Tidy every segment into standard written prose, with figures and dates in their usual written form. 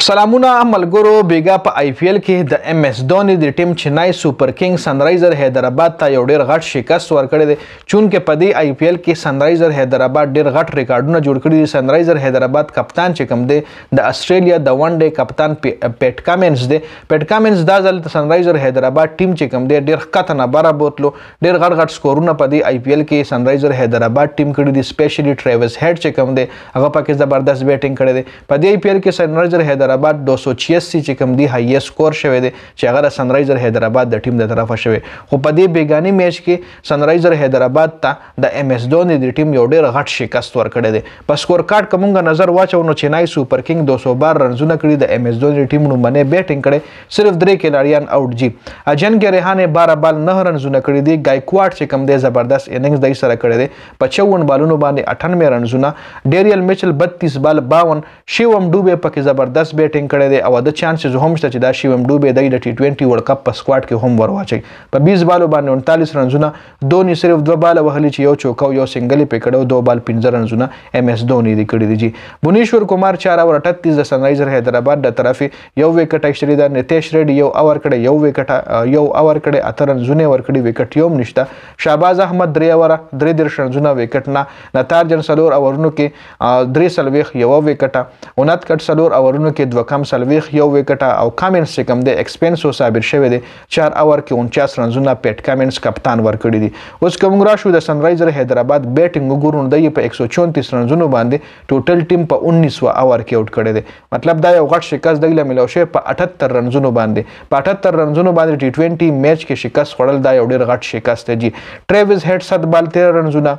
سلامونه ملګرو بیګا په آی پی ایل کې د ام اس دھونی د ټیم چنائی سپر کنګ سنرایزر حیدرآباد ته یو ډیر غټ شکست ورکړی دی چونکې په دې آی پی ایل کې سنرایزر حیدرآباد ډیر غټ ریکارډونه جوړ کړي دي. سنرایزر حیدرآباد کپتان چې کوم دی د استرالیا د ون ډے کپتان پیټ کمنز دی. پیټ کمنز دا ځل د سنرایزر حیدرآباد ټیم چې کوم دی ډیر ښکته نه بره بوتلو. ډیر غټ سکورونه په دې آی پی ایل کې سنرایزر حیدرآباد ټیم کړي دي. سپیشلی ټریوس هیډ چې کوم دی هغه پکې زبردست بیټینګ کړی دی. په دې آی پی ایل کې سنرایزر حیدرآباد 286 چې کوم دی هایست سکور شوی دی چې هغه د سنرایزر حیدرآباد د ټیم د طرفه شوی. خو په دې بیګانی میچ کې سنرایزر حیدرآباد ته د ام اس دھونی د ټیم یو ډیر غټ شکست ورکړی دی. په سکور کارت کومه نظر واچو نو چنائی سپر کنګ 212 رنزونه کړي د ام اس دھونی ټیم نو منې بیټینګ کړي. صرف 3 کھلاڑیان آؤٹ جی. اجن کې ریحانه 12 بال 9 رنزونه کړي دي. ګایکواډ چې کوم دی زبردست اننګز دای سره کړی دی په 54 بالونو باندې 98 رنزونه. ډیریل میچل 32 بال 52. شیوم ډوبه پکې زبردست بیټینګ کړی دی او د چانسز هم شته چې دا شیوم ډوبه د T20 ورلد کپ په سکواډ کې هم ورواچي. په 20 بالو باندې 39 رنزونه. دھونی صرف 2 بال وهلي چې یو چوکاو یو سنگل یې پکړو. 2 بال 15 رنزونه ام اس دھونی دی کړی دی جی. بونیشور کمار 4 اور 38 د سنرایزر حیدرآباد د طرفه یو وکټ ایشتری دا. نتیش ریډي یو اور کړی یو وکټ یو اور کړی 8 رنزونه ور کړی. وکټ یوم نشته. شهباز احمد 3 اور 3 رنزونه وکټ نه. نتارجن سلور اورونو کې 3 سلويخ یو وکټ. اونات کټ سلور اورونو کې 2 کم سلويخ یو وکټ او کمنز چې کوم دی ایکسپنسو صابر شوی دی 4 اور کې 49 رنزونه پیټ کمنز کپتان ورکړي دي. اوس کوم راشو د سنرایزر حیدرآباد بیټینګ وګورو دی په 134 رنزونو باندې ټوټل ټیم په 19 اور کې آوټ کړي دي. مطلب دا یو غټ شکست دی لملو شي په 78 رنزونو باندې. په 78 رنزونو باندې T20 میچ کې شکست خوړل دا یو ډیر غټ شکست دی جی. ټریوس هیډ 7 بال 13 رنزونه.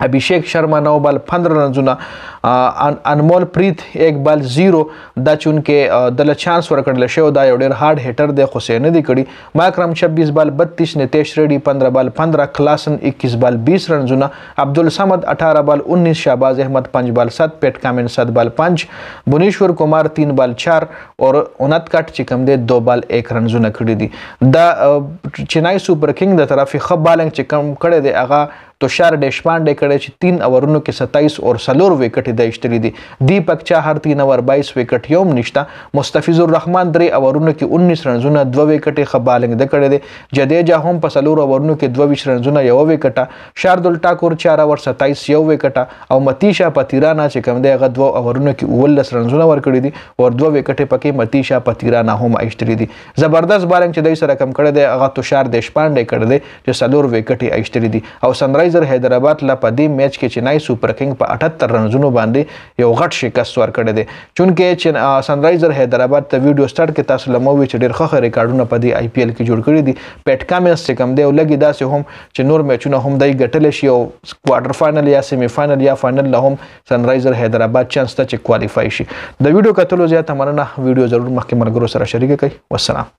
ابھیشیک شرما 9 بال 15 رنزونه. انمول پریت 1 بال 0 دا چونکې دله چانس ورکړل شو. دا یو ډیر هارد هیټر دی خو سینه دی کړي. ماکرم 26 بال 32. نتیش ریډي 15 بال 15. کلاسن 21 بال 20 رنزونه. عبدالصمد 18 بال 19. شهباز احمد 5 بال 7. پیټ کمن 7 بال 5. بونیشور کمار 3 بال 4 اور اونت کټ چې کوم دی 2 بال 1 رنزونه کړي دي. دا چنائی سپر کنګ د طرفه خپ بالنګ چې کم کړي دی هغه तुषार देशपांडे कड़े 3 ओवरों के 27 और सलोर विकेट दईश्तरी दी. दीपक चाहर 3 ओवर 22 विकेट योम निश्ता. मुस्तफिजुर रहमान 3 ओवरों के 19 रनजुना 2 विकेट खबालिंग द कड़े दे. जडेजा होम पर सलोर ओवरों के 22 रनजुना 1 विकेट. शार्दुल ठाकुर 4 ओवर 27 1 विकेट और मतीशा पतिराना चे कम दे 2 ओवरों की 19 रनजुना वर कड़ी दी और 2 विकेट पके मतीशा पतिराना होम आइश्तरी दी. जबरदस्त बालिंग चे दई सर कम कड़े दे तुषार देशपांडे कड़े दे जो सलोर विकेट आइश्तरी दी. और सनराइजर حیدرآباد لا په دې میچ کې چنائی سپر کنګ په 78 رنزونو باندې یو غټ شکست ورکړی دی. چونکې سنرایزر حیدرآباد ته ویډیو سٹارټ کې تاسو لموي چې ډېر ښه ریکارډونه په دې آی پی ایل کې جوړ کړي دي. پیټ کمنز چې کوم دی او لګي داسې هم چې نور میچونه هم دای ګټل شي او کوارټر فائنل یا سیمی فائنل یا فائنل له هم سنرایزر حیدرآباد چانس ته چې کوالیفای شي. د ویډیو کتلو زیاته مننه. ویډیو ضرور مخکې ملګرو سره شریک کړئ. والسلام.